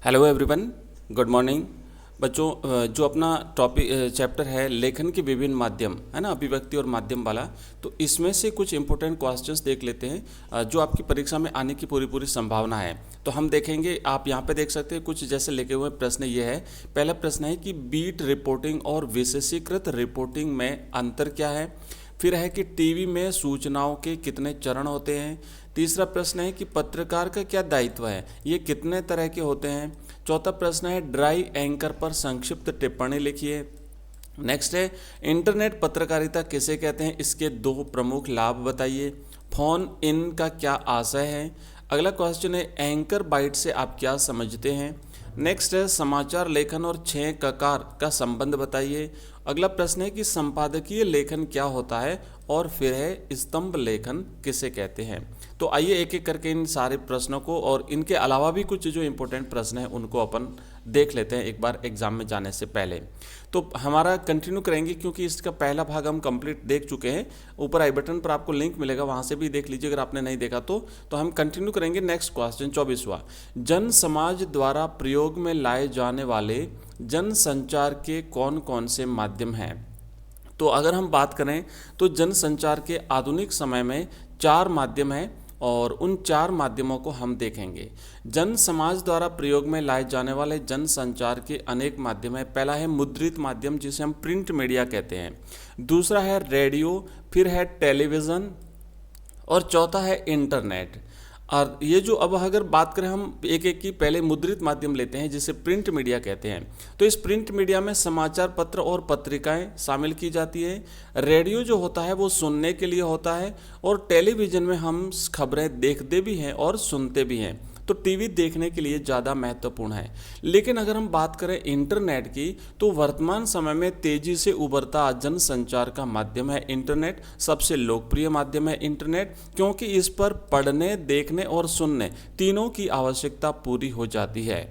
Hello everyone, good morning बच्चों। जो अपना टॉपिक चैप्टर है लेखन के विभिन्न माध्यम है ना, अभिव्यक्ति और माध्यम वाला, तो इसमें से कुछ इंपॉर्टेंट क्वेश्चंस देख लेते हैं जो आपकी परीक्षा में आने की पूरी पूरी संभावना है। तो हम देखेंगे, आप यहाँ पे देख सकते हैं कुछ जैसे लिखे हुए प्रश्न ये है। पहला प्रश्न है कि बीट रिपोर्टिंग और विशेषीकृत रिपोर्टिंग में अंतर क्या है। फिर है कि टीवी में सूचनाओं के कितने चरण होते हैं। तीसरा प्रश्न है कि पत्रकार का क्या दायित्व है, ये कितने तरह के होते हैं। चौथा प्रश्न है ड्राई एंकर पर संक्षिप्त टिप्पणी लिखिए। नेक्स्ट है इंटरनेट पत्रकारिता किसे कहते हैं, इसके दो प्रमुख लाभ बताइए। फोन इन का क्या आशय है। अगला क्वेश्चन है एंकर बाइट से आप क्या समझते हैं। नेक्स्ट है समाचार लेखन और 6 ककार का संबंध बताइए। अगला प्रश्न है कि संपादकीय लेखन क्या होता है, और फिर है स्तंभ लेखन किसे कहते हैं। तो आइए एक एक करके इन सारे प्रश्नों को और इनके अलावा भी कुछ जो इंपॉर्टेंट प्रश्न हैं उनको अपन देख लेते हैं एक बार एग्जाम में जाने से पहले। तो हमारा कंटिन्यू करेंगे क्योंकि इसका पहला भाग हम कंप्लीट देख चुके हैं। ऊपर आई बटन पर आपको लिंक मिलेगा, वहाँ से भी देख लीजिए अगर आपने नहीं देखा तो हम कंटिन्यू करेंगे। नेक्स्ट क्वेश्चन 24वां, जन समाज द्वारा प्रयोग में लाए जाने वाले जन संचार के कौन कौन से माध्यम हैं। तो अगर हम बात करें तो जन संचार के आधुनिक समय में 4 माध्यम हैं और उन 4 माध्यमों को हम देखेंगे। जन समाज द्वारा प्रयोग में लाए जाने वाले जन संचार के अनेक माध्यम हैं। पहला है मुद्रित माध्यम जिसे हम प्रिंट मीडिया कहते हैं। दूसरा है रेडियो, फिर है टेलीविज़न और चौथा है इंटरनेट। और ये जो अब अगर बात करें हम एक एक की, पहले मुद्रित माध्यम लेते हैं जिसे प्रिंट मीडिया कहते हैं। तो इस प्रिंट मीडिया में समाचार पत्र और पत्रिकाएं शामिल की जाती है। रेडियो जो होता है वो सुनने के लिए होता है, और टेलीविज़न में हम खबरें देखते भी हैं और सुनते भी हैं। तो टीवी देखने के लिए ज़्यादा महत्वपूर्ण है। लेकिन अगर हम बात करें इंटरनेट की, तो वर्तमान समय में तेज़ी से उभरता जनसंचार का माध्यम है इंटरनेट। सबसे लोकप्रिय माध्यम है इंटरनेट, क्योंकि इस पर पढ़ने, देखने और सुनने तीनों की आवश्यकता पूरी हो जाती है।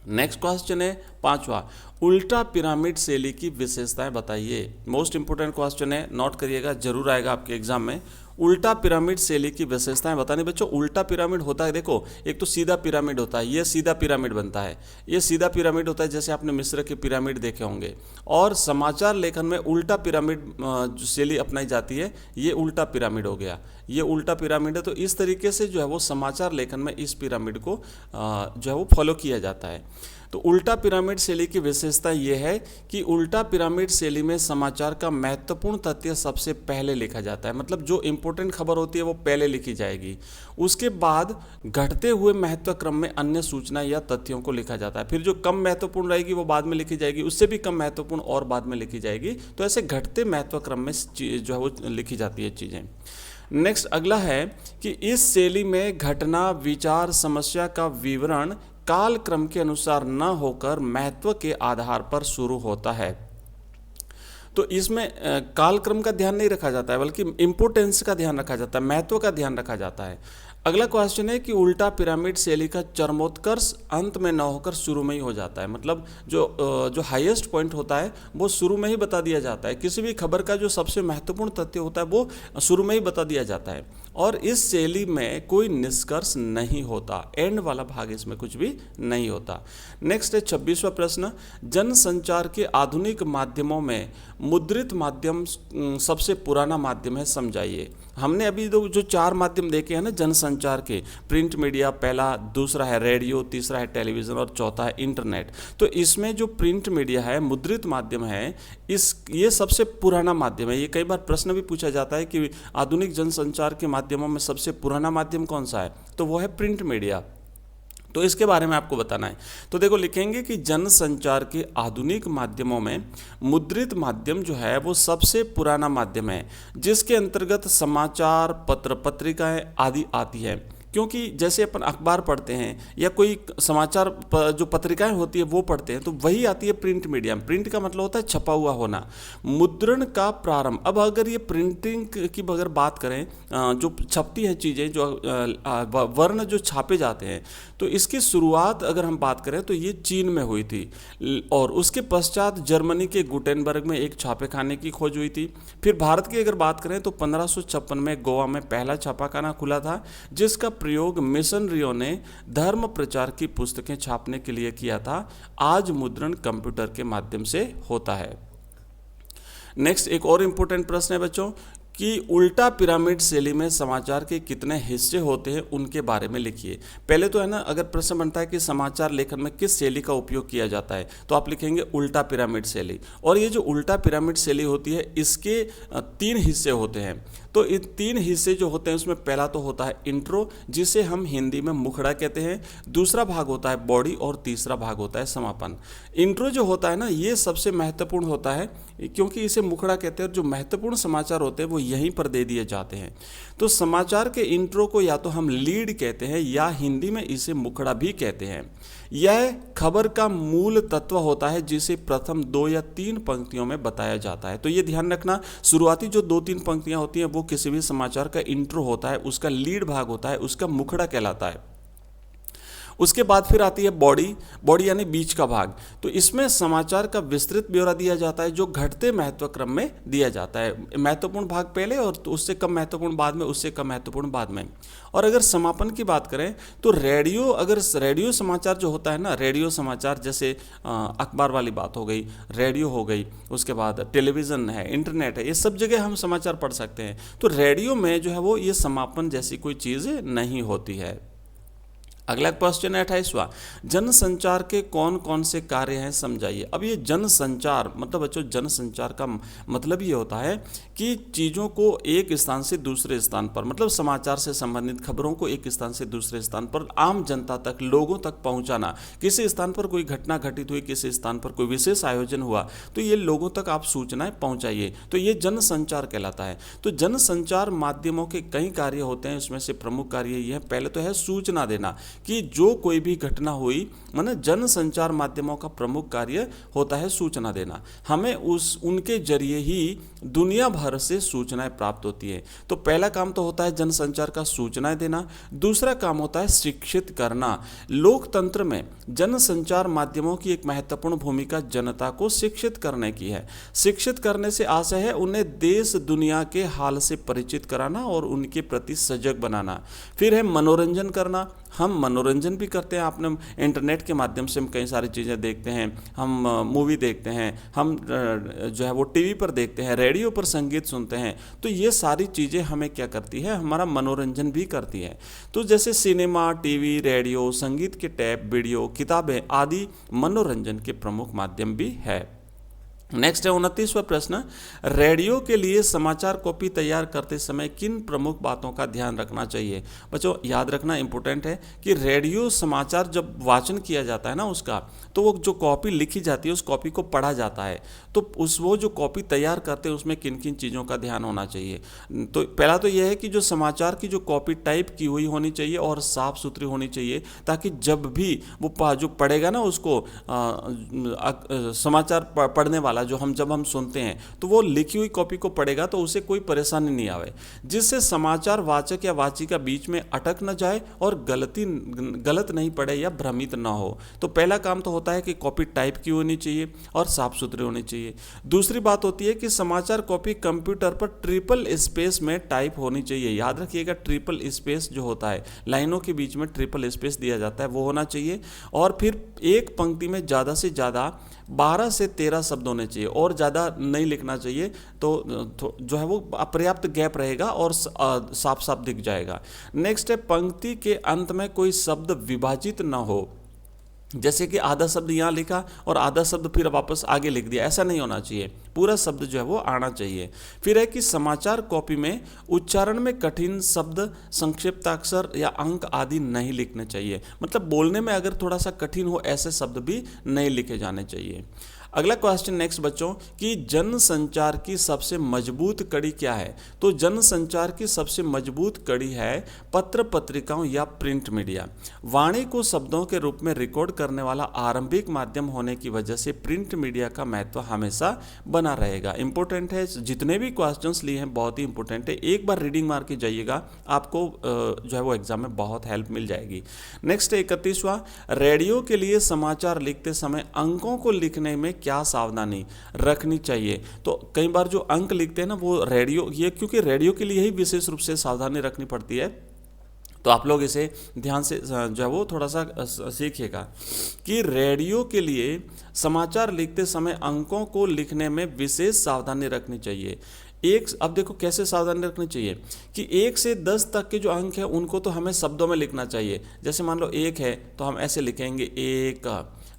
नेक्स्ट क्वेश्चन है 5वां, उल्टा पिरामिड शैली की विशेषताएं बताइए। मोस्ट इंपोर्टेंट क्वेश्चन है, नोट करिएगा, जरूर आएगा आपके एग्जाम में। उल्टा पिरामिड शैली की विशेषताएं बतानी बच्चों। उल्टा पिरामिड होता है, देखो एक तो सीधा पिरामिड होता है, ये सीधा पिरामिड बनता है, ये सीधा पिरामिड होता है जैसे आपने मिस्र के पिरामिड देखे होंगे। और समाचार लेखन में उल्टा पिरामिड जो शैली अपनाई जाती है, ये उल्टा पिरामिड हो गया, ये उल्टा पिरामिड है। तो इस तरीके से जो है वो समाचार लेखन में इस पिरामिड को जो है वो फॉलो किया जाता है। तो उल्टा पिरामिड शैली की विशेषता यह है कि उल्टा पिरामिड शैली में समाचार का महत्वपूर्ण तथ्य सबसे पहले लिखा जाता है। मतलब जो इंपॉर्टेंट खबर होती है वो पहले लिखी जाएगी, उसके बाद घटते हुए महत्व क्रम में अन्य सूचना या तथ्यों को लिखा जाता है। फिर जो कम महत्वपूर्ण रहेगी वो बाद में लिखी जाएगी, उससे भी कम महत्वपूर्ण और बाद में लिखी जाएगी। तो ऐसे घटते महत्व क्रम में जो है वो लिखी जाती है चीज़ें। नेक्स्ट अगला है कि इस शैली में घटना, विचार, समस्या का विवरण काल क्रम के अनुसार न होकर महत्व के आधार पर शुरू होता है। तो इसमें काल क्रम का ध्यान नहीं रखा जाता है, बल्कि इंपोर्टेंस का ध्यान रखा जाता है, महत्व का ध्यान रखा जाता है। अगला क्वेश्चन है कि उल्टा पिरामिड शैली का चरमोत्कर्ष अंत में न होकर शुरू में ही हो जाता है। मतलब जो हाईएस्ट पॉइंट होता है वो शुरू में ही बता दिया जाता है। किसी भी खबर का जो सबसे महत्वपूर्ण तथ्य होता है वो शुरू में ही बता दिया जाता है, और इस शैली में कोई निष्कर्ष नहीं होता, एंड वाला भाग इसमें कुछ भी नहीं होता। नेक्स्ट है 26वां प्रश्न, जनसंचार के आधुनिक माध्यमों में मुद्रित माध्यम सबसे पुराना माध्यम है, समझाइए। हमने अभी जो 4 माध्यम देखे हैं ना जनसंचार के, प्रिंट मीडिया पहला, दूसरा है रेडियो, तीसरा है टेलीविज़न और चौथा है इंटरनेट। तो इसमें जो प्रिंट मीडिया है, मुद्रित माध्यम है, ये सबसे पुराना माध्यम है। ये कई बार प्रश्न भी पूछा जाता है कि आधुनिक जनसंचार के माध्यमों में सबसे पुराना माध्यम कौन सा है, तो वो है प्रिंट मीडिया। तो इसके बारे में आपको बताना है। तो देखो लिखेंगे कि जनसंचार के आधुनिक माध्यमों में मुद्रित माध्यम जो है वो सबसे पुराना माध्यम है, जिसके अंतर्गत समाचार, पत्र, पत्रिकाएं आदि आती है। क्योंकि जैसे अपन अखबार पढ़ते हैं या कोई समाचार जो पत्रिकाएं होती है वो पढ़ते हैं, तो वही आती है प्रिंट मीडिया। प्रिंट का मतलब होता है छपा हुआ होना। मुद्रण का प्रारंभ, अब अगर ये प्रिंटिंग की अगर बात करें, जो छपती हैं चीज़ें, जो वर्ण जो छापे जाते हैं, तो इसकी शुरुआत अगर हम बात करें तो ये चीन में हुई थी, और उसके पश्चात जर्मनी के गुटेनबर्ग में एक छापेखाने की खोज हुई थी। फिर भारत की अगर बात करें तो 1556 में गोवा में पहला छापाखाना खुला था, जिसका प्रयोग मिशनरियों ने धर्म प्रचार की पुस्तकें छापने के लिए किया था, आज मुद्रण कंप्यूटर के माध्यम से होता है। नेक्स्ट एक और इम्पोर्टेंट प्रश्न है बच्चों कि उल्टा पिरामिड शैली में समाचार के कितने हिस्से होते हैं उनके बारे में लिखिए। पहले तो है ना, अगर प्रश्न बनता है कि समाचार लेखन में किस शैली का उपयोग किया जाता है, तो आप लिखेंगे उल्टा पिरामिड शैली। और ये जो उल्टा पिरामिड शैली होती है इसके 3 हिस्से होते हैं। तो ये 3 हिस्से जो होते हैं उसमें पहला तो होता है इंट्रो, जिसे हम हिंदी में मुखड़ा कहते हैं, दूसरा भाग होता है बॉडी और तीसरा भाग होता है समापन। इंट्रो जो होता है ना, ये सबसे महत्वपूर्ण होता है क्योंकि इसे मुखड़ा कहते हैं और जो महत्वपूर्ण समाचार होते हैं वो यहीं पर दे दिए जाते हैं। तो समाचार के इंट्रो को या तो हम लीड कहते हैं या हिंदी में इसे मुखड़ा भी कहते हैं। यह खबर का मूल तत्व होता है जिसे प्रथम 2 या 3 पंक्तियों में बताया जाता है। तो ये ध्यान रखना, शुरुआती जो 2-3 पंक्तियां होती हैं वो किसी भी समाचार का इंट्रो होता है, उसका लीड भाग होता है, उसका मुखड़ा कहलाता है। उसके बाद फिर आती है बॉडी यानी बीच का भाग। तो इसमें समाचार का विस्तृत ब्यौरा दिया जाता है जो घटते महत्व क्रम में दिया जाता है। महत्वपूर्ण भाग पहले और उससे कम महत्वपूर्ण बाद में, उससे कम महत्वपूर्ण बाद में। और अगर समापन की बात करें तो रेडियो समाचार जो होता है ना, रेडियो समाचार जैसे अखबार वाली बात हो गई, रेडियो हो गई, उसके बाद टेलीविज़न है, इंटरनेट है, ये सब जगह हम समाचार पढ़ सकते हैं। तो रेडियो में जो है वो ये समापन जैसी कोई चीज़ नहीं होती है। अगला क्वेश्चन है 28वां, जनसंचार के कौन कौन से कार्य हैं समझाइए। अब ये जनसंचार मतलब बच्चों, जनसंचार का मतलब ये होता है कि चीज़ों को एक स्थान से दूसरे स्थान पर, मतलब समाचार से संबंधित खबरों को एक स्थान से दूसरे स्थान पर आम जनता तक, लोगों तक पहुंचाना। किसी स्थान पर कोई घटना घटित हुई, किसी स्थान पर कोई विशेष आयोजन हुआ, तो ये लोगों तक आप सूचनाएं पहुंचाइए, तो ये जनसंचार कहलाता है। तो जनसंचार माध्यमों के कई कार्य होते हैं, उसमें से प्रमुख कार्य ये है। पहले तो है सूचना देना, कि जो कोई भी घटना हुई, मतलब जनसंचार माध्यमों का प्रमुख कार्य होता है सूचना देना। हमें उनके जरिए ही दुनिया भर से सूचनाएं प्राप्त होती है। तो पहला काम तो होता है जनसंचार का सूचनाएं देना। दूसरा काम होता है शिक्षित करना। लोकतंत्र में जनसंचार माध्यमों की एक महत्वपूर्ण भूमिका जनता को शिक्षित करने की है। शिक्षित करने से आशय है उन्हें देश दुनिया के हाल से परिचित कराना और उनके प्रति सजग बनाना। फिर है मनोरंजन करना। हम मनोरंजन भी करते हैं, आपने इंटरनेट के माध्यम से हम कई सारी चीज़ें देखते हैं, हम मूवी देखते हैं, हम जो है वो टीवी पर देखते हैं, रेडियो पर संगीत सुनते हैं। तो ये सारी चीज़ें हमें क्या करती है, हमारा मनोरंजन भी करती है। तो जैसे सिनेमा, टीवी, रेडियो, संगीत के टैप, वीडियो, किताबें आदि मनोरंजन के प्रमुख माध्यम भी है। नेक्स्ट है 29वां प्रश्न, रेडियो के लिए समाचार कॉपी तैयार करते समय किन प्रमुख बातों का ध्यान रखना चाहिए। बच्चों याद रखना इंपॉर्टेंट है कि रेडियो समाचार जब वाचन किया जाता है ना उसका, तो वो जो कॉपी लिखी जाती है उस कॉपी को पढ़ा जाता है। तो वो जो कॉपी तैयार करते हैं उसमें किन किन चीज़ों का ध्यान होना चाहिए। तो पहला तो यह है कि जो समाचार की जो कॉपी टाइप की हुई होनी चाहिए और साफ़ सुथरी होनी चाहिए, ताकि जब भी वो जो पढ़ेगा ना उसको समाचार पढ़ने वाला जब हम सुनते हैं तो वो लिखी हुई कॉपी को पढ़ेगा तो उसे कोई परेशानी नहीं आवे, जिससे समाचार वाचक या वाचिका बीच में अटक न जाए और गलत नहीं पढ़े या भ्रमित न हो। तो पहला काम तो होता है कि कॉपी टाइप की होनी चाहिए और साफ सुथरी होनी चाहिए। दूसरी बात होती है कि समाचार कॉपी कंप्यूटर पर ट्रिपल स्पेस में टाइप होनी चाहिए। याद रखिएगा, ट्रिपल स्पेस जो होता है, लाइनों के बीच में ट्रिपल स्पेस दिया जाता है, वो होना चाहिए। और फिर एक पंक्ति में ज़्यादा से ज़्यादा 12 से 13 शब्द होने चाहिए और ज़्यादा नहीं लिखना चाहिए। तो जो है वो पर्याप्त गैप रहेगा और साफ साफ दिख जाएगा। नेक्स्ट है, पंक्ति के अंत में कोई शब्द विभाजित ना हो, जैसे कि आधा शब्द यहाँ लिखा और आधा शब्द फिर वापस आगे लिख दिया, ऐसा नहीं होना चाहिए। पूरा शब्द जो है वो आना चाहिए। फिर है कि समाचार कॉपी में उच्चारण में कठिन शब्द, संक्षिप्ताक्षर या अंक आदि नहीं लिखने चाहिए। मतलब बोलने में अगर थोड़ा सा कठिन हो ऐसे शब्द भी नहीं लिखे जाने चाहिए। अगला क्वेश्चन नेक्स्ट बच्चों कि जनसंचार की सबसे मजबूत कड़ी क्या है। तो जनसंचार की सबसे मजबूत कड़ी है पत्र पत्रिकाओं या प्रिंट मीडिया। वाणी को शब्दों के रूप में रिकॉर्ड करने वाला आरंभिक माध्यम होने की वजह से प्रिंट मीडिया का महत्व हमेशा बना रहेगा। इंपॉर्टेंट है, जितने भी क्वेश्चंस लिए हैं बहुत ही इंपॉर्टेंट है। एक बार रीडिंग मार के जाइएगा, आपको जो है वो एग्जाम में बहुत हेल्प मिल जाएगी। नेक्स्ट 31वां, रेडियो के लिए समाचार लिखते समय अंकों को लिखने में क्या सावधानी रखनी चाहिए। तो कई बार जो अंक लिखते हैं ना वो क्योंकि रेडियो के लिए ही विशेष रूप से सावधानी रखनी पड़ती है। तो आप लोग इसे ध्यान से जो है वो थोड़ा सा सीखिएगा कि रेडियो के लिए समाचार लिखते समय अंकों को लिखने में विशेष सावधानी रखनी चाहिए। अब देखो कैसे सावधानी रखनी चाहिए कि 1 से 10 तक के जो अंक हैं उनको तो हमें शब्दों में लिखना चाहिए। जैसे मान लो 1 है तो हम ऐसे लिखेंगे 1,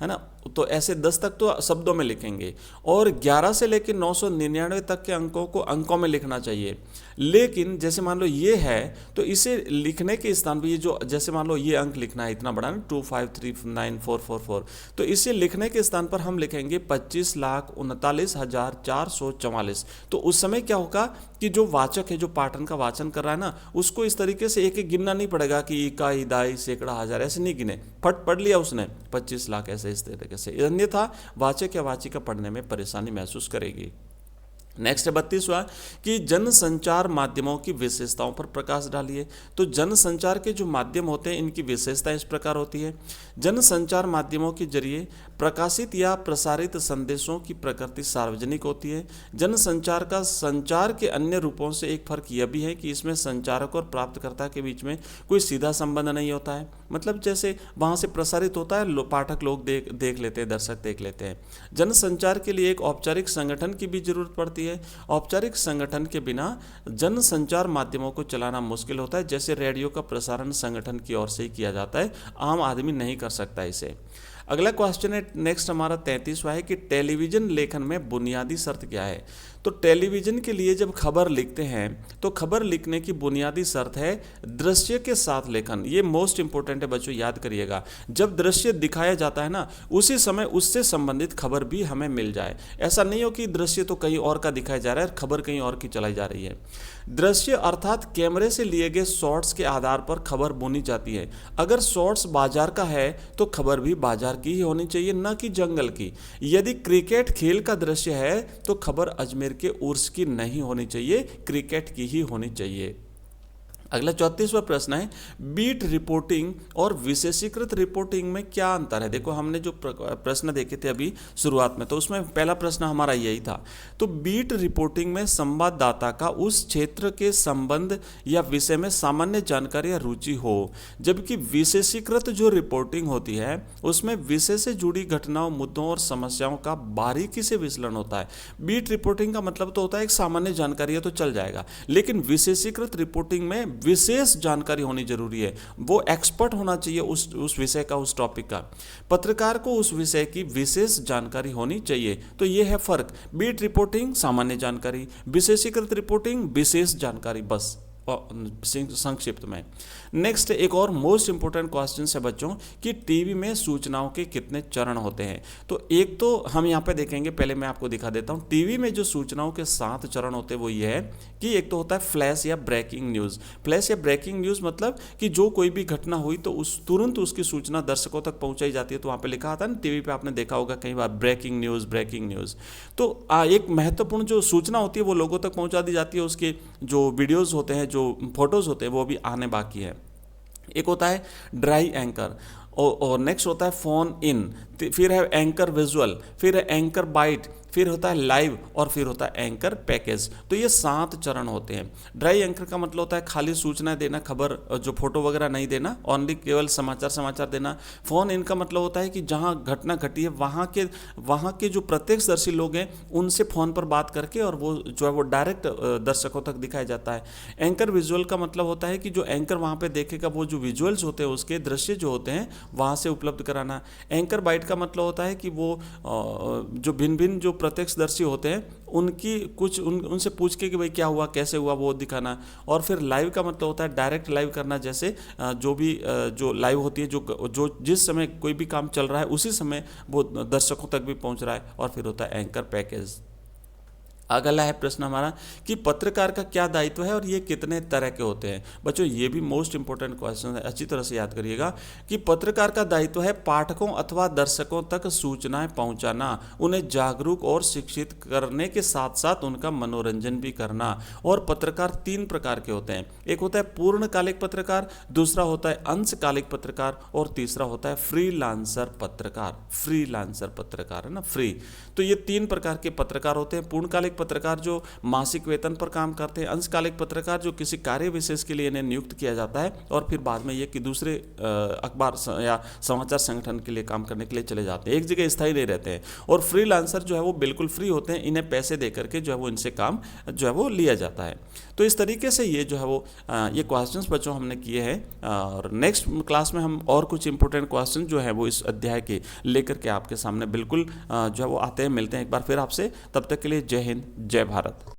है ना, तो ऐसे 10 तक तो शब्दों में लिखेंगे, और 11 से लेकर 999 तक के अंकों को अंकों में लिखना चाहिए। लेकिन जैसे मान लो ये है तो इसे लिखने के स्थान पर ये जो, जैसे मान लो ये अंक लिखना है इतना बड़ा ना 2539444, तो इसे लिखने के स्थान पर हम लिखेंगे 25,39,444। तो उस समय क्या होगा कि जो वाचक है, जो पाठन का वाचन कर रहा है ना, उसको इस तरीके से एक एक गिनना नहीं पड़ेगा कि इकाई, दाई, सैकड़ा, हजार, ऐसे नहीं गिने, फट पढ़ लिया उसने 25 लाख ऐसे इस तरीके से, अन्यथा वाचक या वाचिका पढ़ने में परेशानी महसूस करेगी। नेक्स्ट है 32वां कि जनसंचार माध्यमों की विशेषताओं पर प्रकाश डालिए। तो जनसंचार के जो माध्यम होते हैं इनकी विशेषता इस प्रकार होती है। जनसंचार माध्यमों के जरिए प्रकाशित या प्रसारित संदेशों की प्रकृति सार्वजनिक होती है। जनसंचार का संचार के अन्य रूपों से एक फर्क यह भी है कि इसमें संचारक और प्राप्तकर्ता के बीच में कोई सीधा संबंध नहीं होता है। मतलब जैसे वहाँ से प्रसारित होता है, पाठक लोग देख लेते हैं, दर्शक देख लेते हैं। जनसंचार के लिए एक औपचारिक संगठन की भी जरूरत पड़ती है। औपचारिक संगठन के बिना जनसंचार माध्यमों को चलाना मुश्किल होता है। जैसे रेडियो का प्रसारण संगठन की ओर से ही किया जाता है, आम आदमी नहीं कर सकता इसे। अगला क्वेश्चन है नेक्स्ट हमारा 33वां है कि टेलीविजन लेखन में बुनियादी शर्त क्या है। तो टेलीविजन के लिए जब खबर लिखते हैं तो खबर लिखने की बुनियादी शर्त है दृश्य के साथ लेखन। ये मोस्ट इंपॉर्टेंट है बच्चों, याद करिएगा। जब दृश्य दिखाया जाता है ना, उसी समय उससे संबंधित खबर भी हमें मिल जाए। ऐसा नहीं हो कि दृश्य तो कहीं और का दिखाया जा रहा है और खबर कहीं और की चलाई जा रही है। दृश्य अर्थात कैमरे से लिए गए शॉट्स के आधार पर खबर बुनी जाती है। अगर शॉट्स बाजार का है तो खबर भी बाजार की ही होनी चाहिए, न कि जंगल की। यदि क्रिकेट खेल का दृश्य है तो खबर अजमेर के उर्स की नहीं होनी चाहिए, क्रिकेट की ही होनी चाहिए। अगला 34वां प्रश्न है बीट रिपोर्टिंग और विशेषीकृत रिपोर्टिंग में क्या अंतर है। देखो हमने जो प्रश्न देखे थे अभी शुरुआत में, तो उसमें पहला प्रश्न हमारा यही था। तो बीट रिपोर्टिंग में संवाददाता का उस क्षेत्र के संबंध या विषय में सामान्य जानकारी या रुचि हो, जबकि विशेषीकृत जो रिपोर्टिंग होती है उसमें विषय से जुड़ी घटनाओं, मुद्दों और समस्याओं का बारीकी से विश्लेषण होता है। बीट रिपोर्टिंग का मतलब तो होता है एक सामान्य जानकारी है तो चल जाएगा, लेकिन विशेषीकृत रिपोर्टिंग में विशेष जानकारी होनी जरूरी है। वो एक्सपर्ट होना चाहिए उस विषय का, उस टॉपिक का। पत्रकार को उस विषय की विशेष जानकारी होनी चाहिए। तो ये है फर्क। बीट रिपोर्टिंग सामान्य जानकारी, विशेषीकृत रिपोर्टिंग विशेष जानकारी, बस संक्षिप्त में। नेक्स्ट एक और मोस्ट इंपोर्टेंट क्वेश्चन है बच्चों कि टीवी में सूचनाओं के कितने चरण होते हैं। तो एक तो हम यहाँ पे देखेंगे, पहले मैं आपको दिखा देता हूँ। टीवी में जो सूचनाओं के 7 चरण होते हैं वो ये है कि एक तो होता है फ्लैश या ब्रेकिंग न्यूज़। फ्लैश या ब्रेकिंग न्यूज़ मतलब कि जो कोई भी घटना हुई तो तुरंत उसकी सूचना दर्शकों तक पहुँचाई जाती है। तो वहाँ पर लिखा आता है ना, टीवी पर आपने देखा होगा कई बार ब्रेकिंग न्यूज़, ब्रेकिंग न्यूज़। तो एक महत्वपूर्ण जो सूचना होती है वो लोगों तक पहुँचा दी जाती है। उसके जो वीडियोज़ होते हैं, जो फोटोज़ होते हैं वो भी आने बाकी है। एक होता है ड्राई एंकर और नेक्स्ट होता है फोन इन, फिर है एंकर विजुअल, फिर है एंकर बाइट, फिर होता है लाइव और फिर होता है एंकर पैकेज। तो ये 7 चरण होते हैं। ड्राई एंकर का मतलब होता है खाली सूचना देना, खबर जो फोटो वगैरह नहीं देना, ओनली केवल समाचार देना। फोन इन का मतलब होता है कि जहां घटना घटी है वहाँ के जो प्रत्यक्षदर्शी लोग हैं उनसे फ़ोन पर बात करके और वो जो है वो डायरेक्ट दर्शकों तक दिखाया जाता है। एंकर विजुअल का मतलब होता है कि जो एंकर वहाँ पर देखेगा वो जो विजुअल्स होते हैं, उसके दृश्य जो होते हैं वहाँ से उपलब्ध कराना। एंकर बाइट का मतलब होता है कि वो जो भिन्न जो प्रत्यक्षदर्शी होते हैं उनकी कुछ उनसे पूछ के कि भाई क्या हुआ, कैसे हुआ, वो दिखाना। और फिर लाइव का मतलब होता है डायरेक्ट लाइव करना, जैसे जो लाइव होती है, जो जिस समय कोई भी काम चल रहा है उसी समय वो दर्शकों तक भी पहुंच रहा है। और फिर होता है एंकर पैकेज। अगला है प्रश्न हमारा कि पत्रकार का क्या दायित्व है और ये कितने तरह के होते हैं। बच्चों ये भी मोस्ट इंपॉर्टेंट क्वेश्चन है, अच्छी तरह से याद करिएगा कि पत्रकार का दायित्व है पाठकों अथवा दर्शकों तक सूचनाएं पहुंचाना, उन्हें जागरूक और शिक्षित करने के साथ साथ उनका मनोरंजन भी करना। और पत्रकार 3 प्रकार के होते हैं। एक होता है पूर्णकालिक पत्रकार, दूसरा होता है अंशकालिक पत्रकार और तीसरा होता है फ्रीलांसर पत्रकार। फ्रीलांसर पत्रकार है ना, फ्री। तो ये 3 प्रकार के पत्रकार होते हैं। पूर्णकालिक अंशकालिक पत्रकार जो मासिक वेतन पर काम करते हैं, अंशकालिक पत्रकार जो किसी कार्य विशेष के लिए इन्हें नियुक्त किया जाता है और फिर बाद में ये कि दूसरे अखबार या समाचार संगठन के लिए काम करने के लिए चले जाते हैं, एक जगह स्थायी नहीं रहते हैं। और फ्रीलांसर जो है वो बिल्कुल फ्री होते हैं, इन्हें पैसे दे करके जो है वो इनसे काम जो है वो लिया जाता है। तो इस तरीके से ये जो है वो ये क्वेश्चंस बच्चों हमने किए हैं और नेक्स्ट क्लास में हम और कुछ इंपॉर्टेंट क्वेश्चन जो है वो इस अध्याय के लेकर के आपके सामने बिल्कुल जो है वो आते हैं, मिलते हैं एक बार फिर आपसे। तब तक के लिए जय हिंद, जय भारत।